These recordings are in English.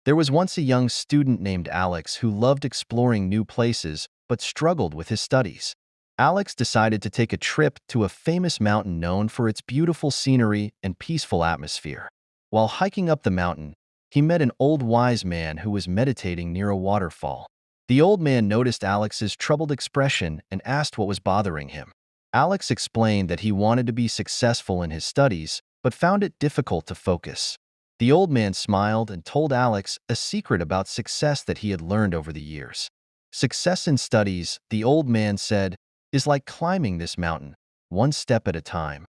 There was once a young student named Alex who loved exploring new places but struggled with his studies. Alex decided to take a trip to a famous mountain known for its beautiful scenery and peaceful atmosphere. While hiking up the mountain, he met an old wise man who was meditating near a waterfall. The old man noticed Alex's troubled expression and asked what was bothering him. Alex explained that he wanted to be successful in his studies, but found it difficult to focus. The old man smiled and told Alex a secret about success that he had learned over the years. Success in studies, the old man said, is like climbing this mountain, one step at a time.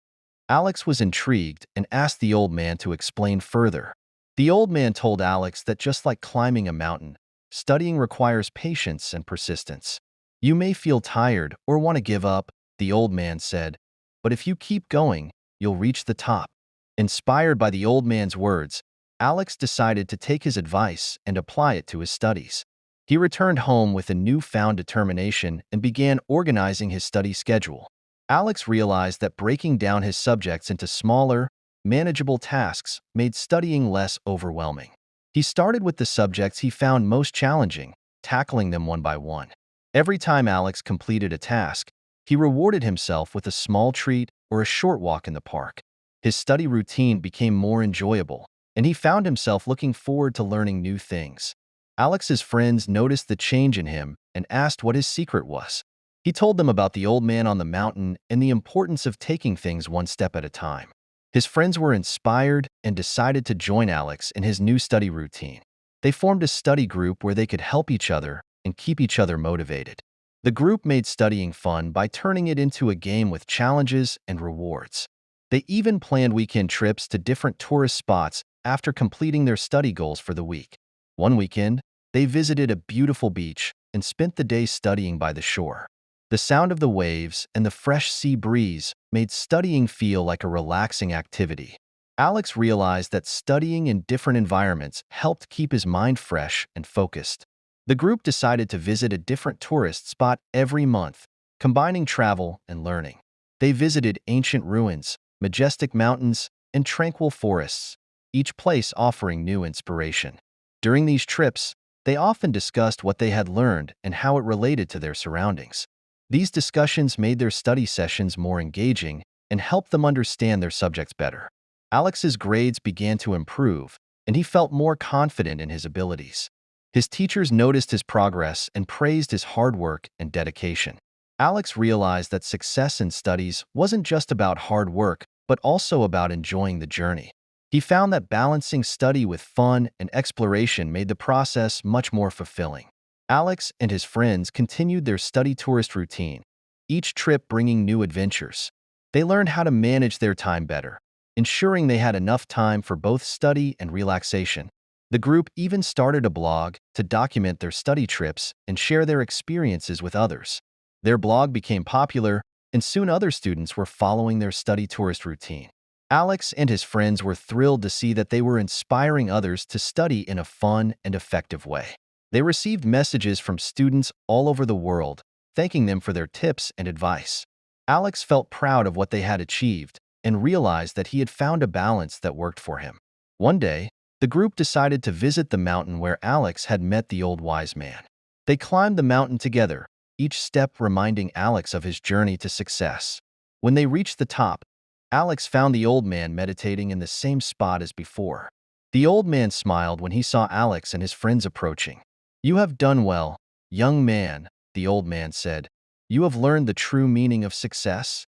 Alex was intrigued and asked the old man to explain further. The old man told Alex that just like climbing a mountain, studying requires patience and persistence. You may feel tired or want to give up, the old man said, but if you keep going, you'll reach the top. Inspired by the old man's words, Alex decided to take his advice and apply it to his studies. He returned home with a newfound determination and began organizing his study schedule. Alex realized that breaking down his subjects into smaller, manageable tasks made studying less overwhelming. He started with the subjects he found most challenging, tackling them one by one. Every time Alex completed a task, he rewarded himself with a small treat or a short walk in the park. His study routine became more enjoyable, and he found himself looking forward to learning new things. Alex's friends noticed the change in him and asked what his secret was. He told them about the old man on the mountain and the importance of taking things one step at a time. His friends were inspired and decided to join Alex in his new study routine. They formed a study group where they could help each other and keep each other motivated. The group made studying fun by turning it into a game with challenges and rewards. They even planned weekend trips to different tourist spots after completing their study goals for the week. One weekend, they visited a beautiful beach and spent the day studying by the shore. The sound of the waves and the fresh sea breeze made studying feel like a relaxing activity. Alex realized that studying in different environments helped keep his mind fresh and focused. The group decided to visit a different tourist spot every month, combining travel and learning. They visited ancient ruins, majestic mountains, and tranquil forests, each place offering new inspiration. During these trips, they often discussed what they had learned and how it related to their surroundings. These discussions made their study sessions more engaging and helped them understand their subjects better. Alex's grades began to improve, and he felt more confident in his abilities. His teachers noticed his progress and praised his hard work and dedication. Alex realized that success in studies wasn't just about hard work, but also about enjoying the journey. He found that balancing study with fun and exploration made the process much more fulfilling. Alex and his friends continued their study tourist routine, each trip bringing new adventures. They learned how to manage their time better, ensuring they had enough time for both study and relaxation. The group even started a blog to document their study trips and share their experiences with others. Their blog became popular, and soon other students were following their study tourist routine. Alex and his friends were thrilled to see that they were inspiring others to study in a fun and effective way. They received messages from students all over the world, thanking them for their tips and advice. Alex felt proud of what they had achieved and realized that he had found a balance that worked for him. One day, the group decided to visit the mountain where Alex had met the old wise man. They climbed the mountain together, each step reminding Alex of his journey to success. When they reached the top, Alex found the old man meditating in the same spot as before. The old man smiled when he saw Alex and his friends approaching. "You have done well, young man," the old man said. "You have learned the true meaning of success."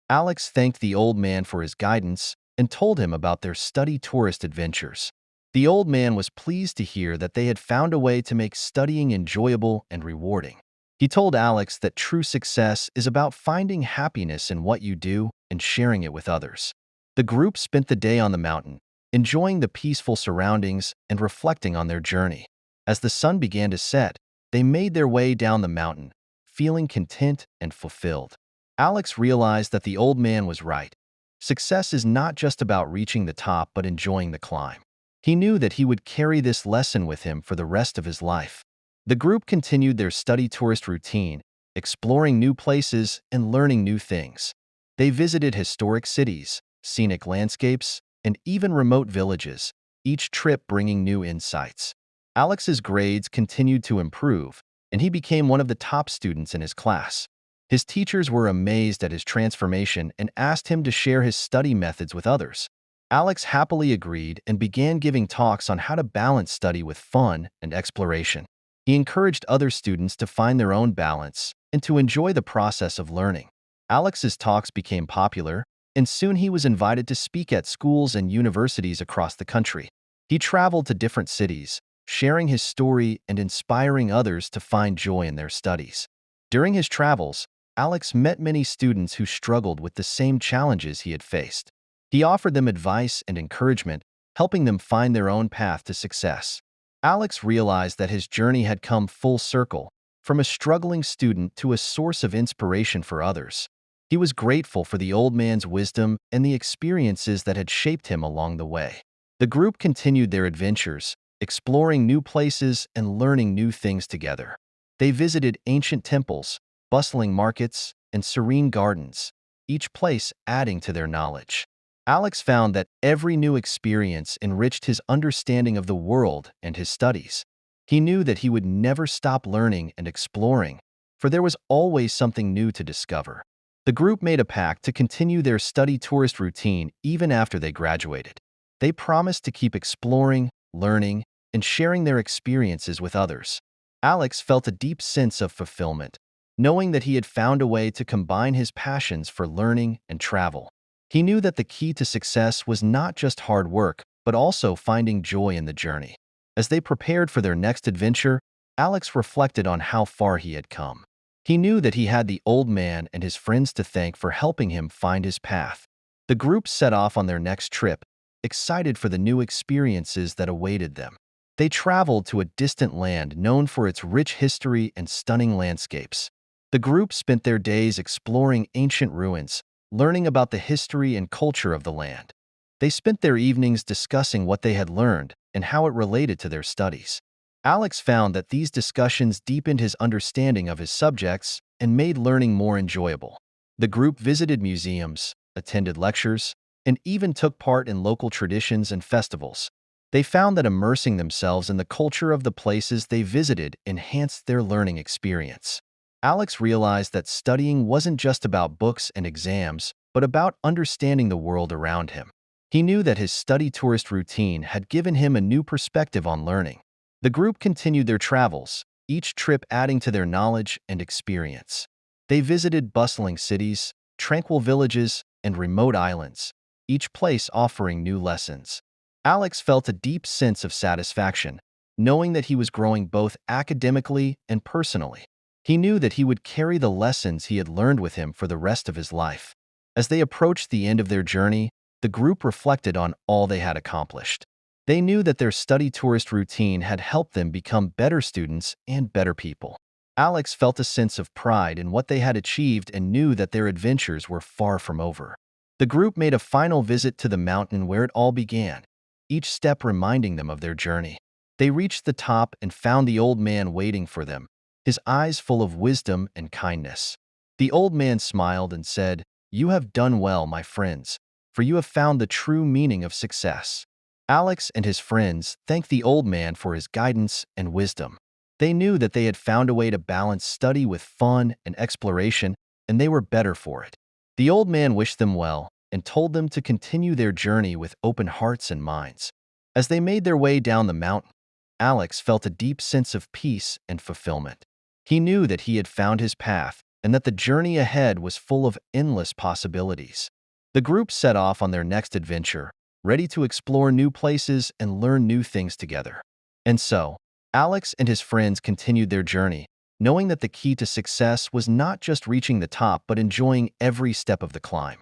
Alex thanked the old man for his guidance and told him about their study tourist adventures. The old man was pleased to hear that they had found a way to make studying enjoyable and rewarding. He told Alex that true success is about finding happiness in what you do and sharing it with others. The group spent the day on the mountain, enjoying the peaceful surroundings and reflecting on their journey. As the sun began to set, they made their way down the mountain, feeling content and fulfilled. Alex realized that the old man was right. Success is not just about reaching the top but enjoying the climb. He knew that he would carry this lesson with him for the rest of his life. The group continued their study tourist routine, exploring new places and learning new things. They visited historic cities, scenic landscapes, and even remote villages, each trip bringing new insights. Alex's grades continued to improve, and he became one of the top students in his class. His teachers were amazed at his transformation and asked him to share his study methods with others. Alex happily agreed and began giving talks on how to balance study with fun and exploration. He encouraged other students to find their own balance and to enjoy the process of learning. Alex's talks became popular, and soon he was invited to speak at schools and universities across the country. He traveled to different cities, sharing his story and inspiring others to find joy in their studies. During his travels, Alex met many students who struggled with the same challenges he had faced. He offered them advice and encouragement, helping them find their own path to success. Alex realized that his journey had come full circle, from a struggling student to a source of inspiration for others. He was grateful for the old man's wisdom and the experiences that had shaped him along the way. The group continued their adventures, exploring new places and learning new things together. They visited ancient temples, bustling markets, and serene gardens, each place adding to their knowledge. Alex found that every new experience enriched his understanding of the world and his studies. He knew that he would never stop learning and exploring, for there was always something new to discover. The group made a pact to continue their study tourist routine even after they graduated. They promised to keep exploring, learning, and sharing their experiences with others. Alex felt a deep sense of fulfillment, knowing that he had found a way to combine his passions for learning and travel. He knew that the key to success was not just hard work, but also finding joy in the journey. As they prepared for their next adventure, Alex reflected on how far he had come. He knew that he had the old man and his friends to thank for helping him find his path. The group set off on their next trip, excited for the new experiences that awaited them. They traveled to a distant land known for its rich history and stunning landscapes. The group spent their days exploring ancient ruins, learning about the history and culture of the land. They spent their evenings discussing what they had learned and how it related to their studies. Alex found that these discussions deepened his understanding of his subjects and made learning more enjoyable. The group visited museums, attended lectures, and even took part in local traditions and festivals. They found that immersing themselves in the culture of the places they visited enhanced their learning experience. Alex realized that studying wasn't just about books and exams, but about understanding the world around him. He knew that his study tourist routine had given him a new perspective on learning. The group continued their travels, each trip adding to their knowledge and experience. They visited bustling cities, tranquil villages, and remote islands, each place offering new lessons. Alex felt a deep sense of satisfaction, knowing that he was growing both academically and personally. He knew that he would carry the lessons he had learned with him for the rest of his life. As they approached the end of their journey, the group reflected on all they had accomplished. They knew that their study tourist routine had helped them become better students and better people. Alex felt a sense of pride in what they had achieved and knew that their adventures were far from over. The group made a final visit to the mountain where it all began, each step reminding them of their journey. They reached the top and found the old man waiting for them, his eyes full of wisdom and kindness. The old man smiled and said, "You have done well, my friends, for you have found the true meaning of success." Alex and his friends thanked the old man for his guidance and wisdom. They knew that they had found a way to balance study with fun and exploration, and they were better for it. The old man wished them well and told them to continue their journey with open hearts and minds. As they made their way down the mountain, Alex felt a deep sense of peace and fulfillment. He knew that he had found his path and that the journey ahead was full of endless possibilities. The group set off on their next adventure, ready to explore new places and learn new things together. And so, Alex and his friends continued their journey, knowing that the key to success was not just reaching the top but enjoying every step of the climb.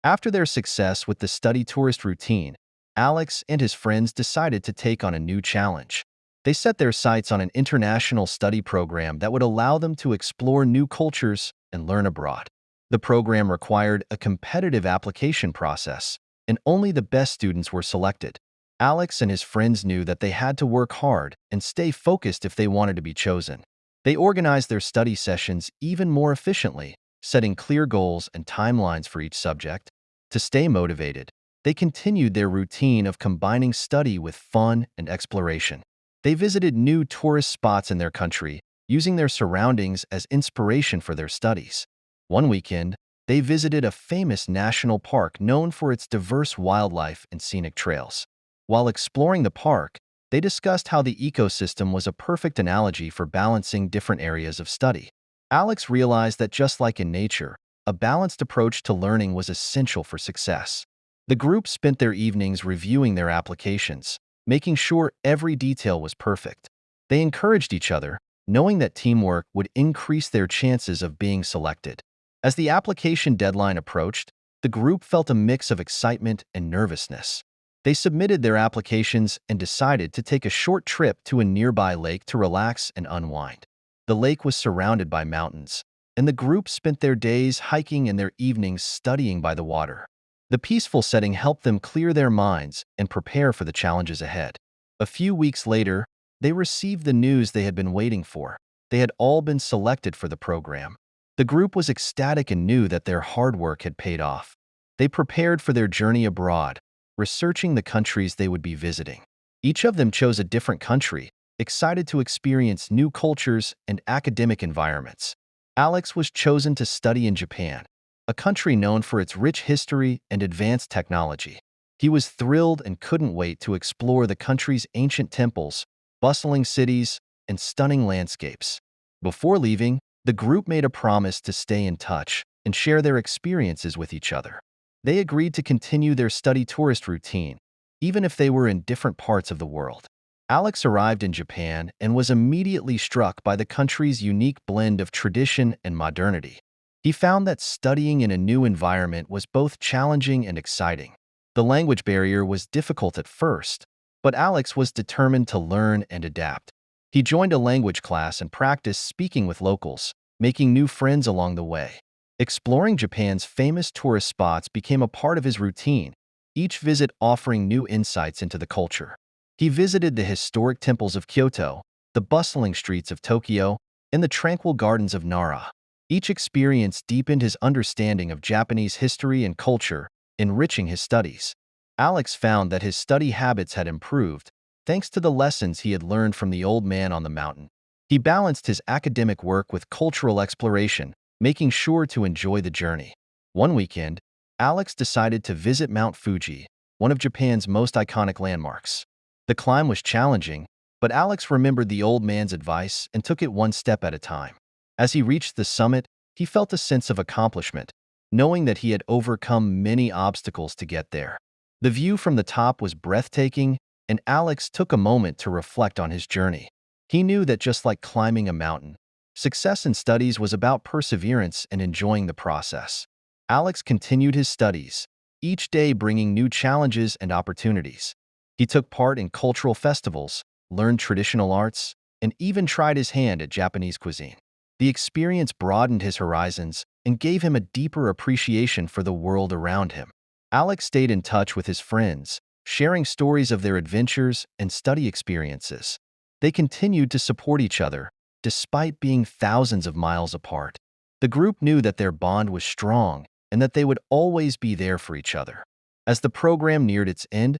After their success with the study tourist routine, Alex and his friends decided to take on a new challenge. They set their sights on an international study program that would allow them to explore new cultures and learn abroad. The program required a competitive application process, and only the best students were selected. Alex and his friends knew that they had to work hard and stay focused if they wanted to be chosen. They organized their study sessions even more efficiently, setting clear goals and timelines for each subject. To stay motivated, they continued their routine of combining study with fun and exploration. They visited new tourist spots in their country, using their surroundings as inspiration for their studies. One weekend, they visited a famous national park known for its diverse wildlife and scenic trails. While exploring the park, they discussed how the ecosystem was a perfect analogy for balancing different areas of study. Alex realized that just like in nature, a balanced approach to learning was essential for success. The group spent their evenings reviewing their applications, making sure every detail was perfect. They encouraged each other, knowing that teamwork would increase their chances of being selected. As the application deadline approached, the group felt a mix of excitement and nervousness. They submitted their applications and decided to take a short trip to a nearby lake to relax and unwind. The lake was surrounded by mountains, and the group spent their days hiking and their evenings studying by the water. The peaceful setting helped them clear their minds and prepare for the challenges ahead. A few weeks later, they received the news they had been waiting for. They had all been selected for the program. The group was ecstatic and knew that their hard work had paid off. They prepared for their journey abroad, researching the countries they would be visiting. Each of them chose a different country, excited to experience new cultures and academic environments. Alex was chosen to study in Japan, a country known for its rich history and advanced technology. He was thrilled and couldn't wait to explore the country's ancient temples, bustling cities, and stunning landscapes. Before leaving, the group made a promise to stay in touch and share their experiences with each other. They agreed to continue their study tourist routine, even if they were in different parts of the world. Alex arrived in Japan and was immediately struck by the country's unique blend of tradition and modernity. He found that studying in a new environment was both challenging and exciting. The language barrier was difficult at first, but Alex was determined to learn and adapt. He joined a language class and practiced speaking with locals, making new friends along the way. Exploring Japan's famous tourist spots became a part of his routine, each visit offering new insights into the culture. He visited the historic temples of Kyoto, the bustling streets of Tokyo, and the tranquil gardens of Nara. Each experience deepened his understanding of Japanese history and culture, enriching his studies. Alex found that his study habits had improved, thanks to the lessons he had learned from the old man on the mountain. He balanced his academic work with cultural exploration, making sure to enjoy the journey. One weekend, Alex decided to visit Mount Fuji, one of Japan's most iconic landmarks. The climb was challenging, but Alex remembered the old man's advice and took it one step at a time. As he reached the summit, he felt a sense of accomplishment, knowing that he had overcome many obstacles to get there. The view from the top was breathtaking, and Alex took a moment to reflect on his journey. He knew that just like climbing a mountain, success in studies was about perseverance and enjoying the process. Alex continued his studies, each day bringing new challenges and opportunities. He took part in cultural festivals, learned traditional arts, and even tried his hand at Japanese cuisine. The experience broadened his horizons and gave him a deeper appreciation for the world around him. Alex stayed in touch with his friends, sharing stories of their adventures and study experiences. They continued to support each other, despite being thousands of miles apart. The group knew that their bond was strong and that they would always be there for each other. As the program neared its end,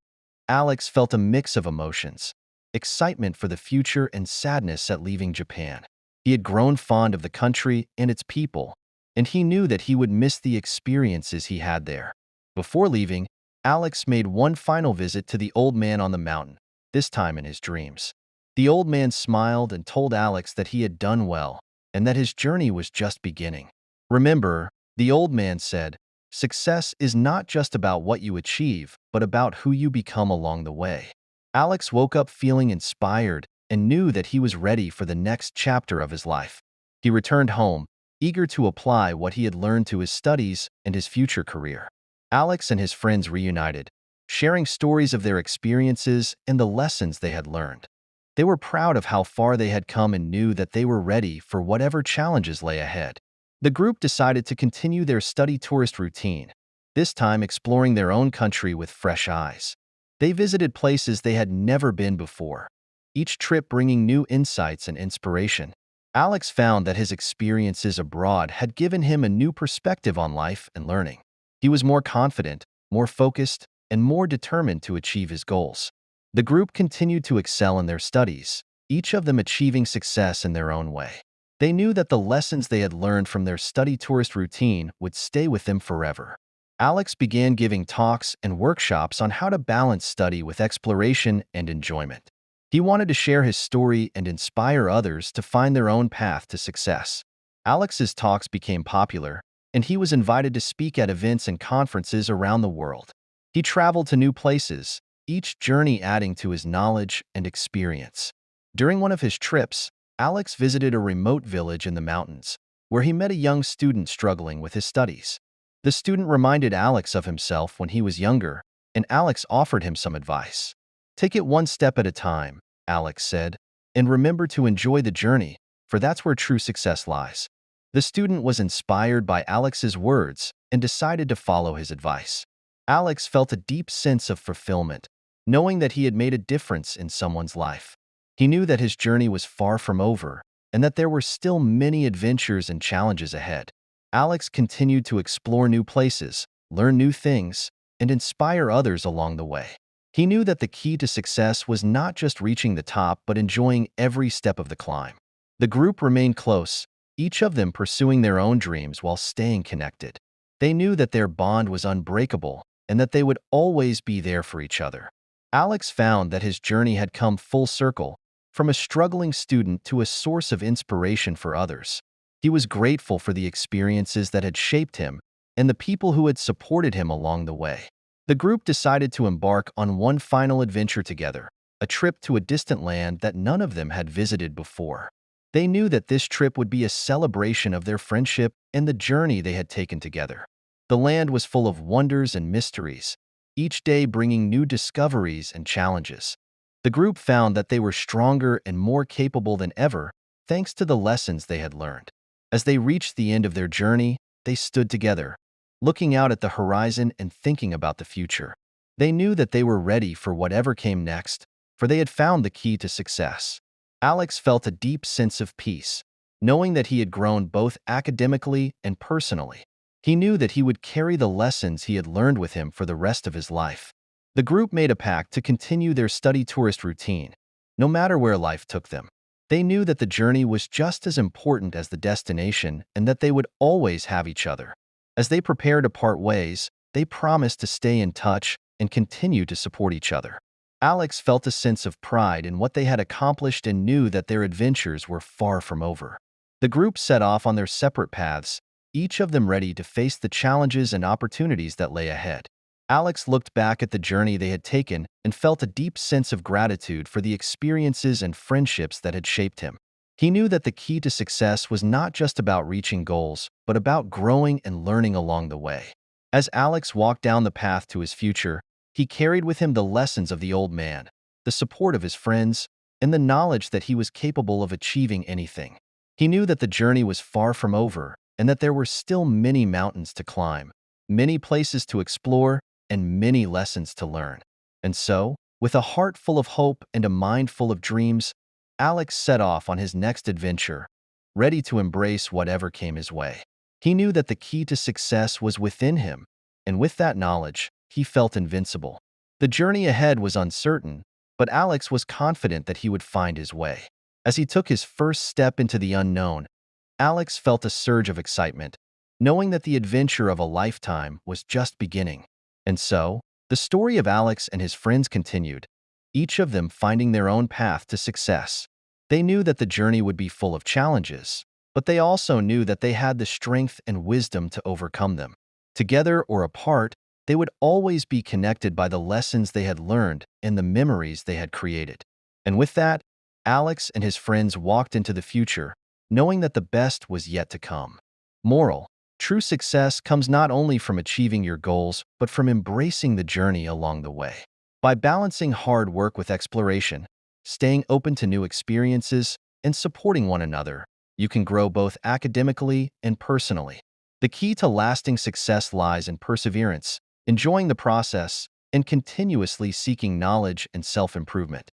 Alex felt a mix of emotions, excitement for the future and sadness at leaving Japan. He had grown fond of the country and its people, and he knew that he would miss the experiences he had there. Before leaving, Alex made one final visit to the old man on the mountain, this time in his dreams. The old man smiled and told Alex that he had done well and that his journey was just beginning. Remember, the old man said, success is not just about what you achieve, but about who you become along the way. Alex woke up feeling inspired and knew that he was ready for the next chapter of his life. He returned home, eager to apply what he had learned to his studies and his future career. Alex and his friends reunited, sharing stories of their experiences and the lessons they had learned. They were proud of how far they had come and knew that they were ready for whatever challenges lay ahead. The group decided to continue their study tourist routine, this time exploring their own country with fresh eyes. They visited places they had never been before, each trip bringing new insights and inspiration. Alex found that his experiences abroad had given him a new perspective on life and learning. He was more confident, more focused, and more determined to achieve his goals. The group continued to excel in their studies, each of them achieving success in their own way. They knew that the lessons they had learned from their study tourist routine would stay with them forever. Alex began giving talks and workshops on how to balance study with exploration and enjoyment. He wanted to share his story and inspire others to find their own path to success. Alex's talks became popular, and he was invited to speak at events and conferences around the world. He traveled to new places, each journey adding to his knowledge and experience. During one of his trips, Alex visited a remote village in the mountains, where he met a young student struggling with his studies. The student reminded Alex of himself when he was younger, and Alex offered him some advice. "Take it one step at a time," Alex said, "and remember to enjoy the journey, for that's where true success lies." The student was inspired by Alex's words and decided to follow his advice. Alex felt a deep sense of fulfillment, knowing that he had made a difference in someone's life. He knew that his journey was far from over and that there were still many adventures and challenges ahead. Alex continued to explore new places, learn new things, and inspire others along the way. He knew that the key to success was not just reaching the top but enjoying every step of the climb. The group remained close, each of them pursuing their own dreams while staying connected. They knew that their bond was unbreakable and that they would always be there for each other. Alex found that his journey had come full circle, from a struggling student to a source of inspiration for others. He was grateful for the experiences that had shaped him and the people who had supported him along the way. The group decided to embark on one final adventure together, a trip to a distant land that none of them had visited before. They knew that this trip would be a celebration of their friendship and the journey they had taken together. The land was full of wonders and mysteries, each day bringing new discoveries and challenges. The group found that they were stronger and more capable than ever, thanks to the lessons they had learned. As they reached the end of their journey, they stood together, looking out at the horizon and thinking about the future. They knew that they were ready for whatever came next, for they had found the key to success. Alex felt a deep sense of peace, knowing that he had grown both academically and personally. He knew that he would carry the lessons he had learned with him for the rest of his life. The group made a pact to continue their study tourist routine, no matter where life took them. They knew that the journey was just as important as the destination and that they would always have each other. As they prepared to part ways, they promised to stay in touch and continue to support each other. Alex felt a sense of pride in what they had accomplished and knew that their adventures were far from over. The group set off on their separate paths, each of them ready to face the challenges and opportunities that lay ahead. Alex looked back at the journey they had taken and felt a deep sense of gratitude for the experiences and friendships that had shaped him. He knew that the key to success was not just about reaching goals, but about growing and learning along the way. As Alex walked down the path to his future, he carried with him the lessons of the old man, the support of his friends, and the knowledge that he was capable of achieving anything. He knew that the journey was far from over and that there were still many mountains to climb, many places to explore, and many lessons to learn. And so, with a heart full of hope and a mind full of dreams, Alex set off on his next adventure, ready to embrace whatever came his way. He knew that the key to success was within him, and with that knowledge, he felt invincible. The journey ahead was uncertain, but Alex was confident that he would find his way. As he took his first step into the unknown, Alex felt a surge of excitement, knowing that the adventure of a lifetime was just beginning. And so, the story of Alex and his friends continued, each of them finding their own path to success. They knew that the journey would be full of challenges, but they also knew that they had the strength and wisdom to overcome them. Together or apart, they would always be connected by the lessons they had learned and the memories they had created. And with that, Alex and his friends walked into the future, knowing that the best was yet to come. Moral: true success comes not only from achieving your goals, but from embracing the journey along the way. By balancing hard work with exploration, staying open to new experiences, and supporting one another, you can grow both academically and personally. The key to lasting success lies in perseverance, enjoying the process, and continuously seeking knowledge and self-improvement.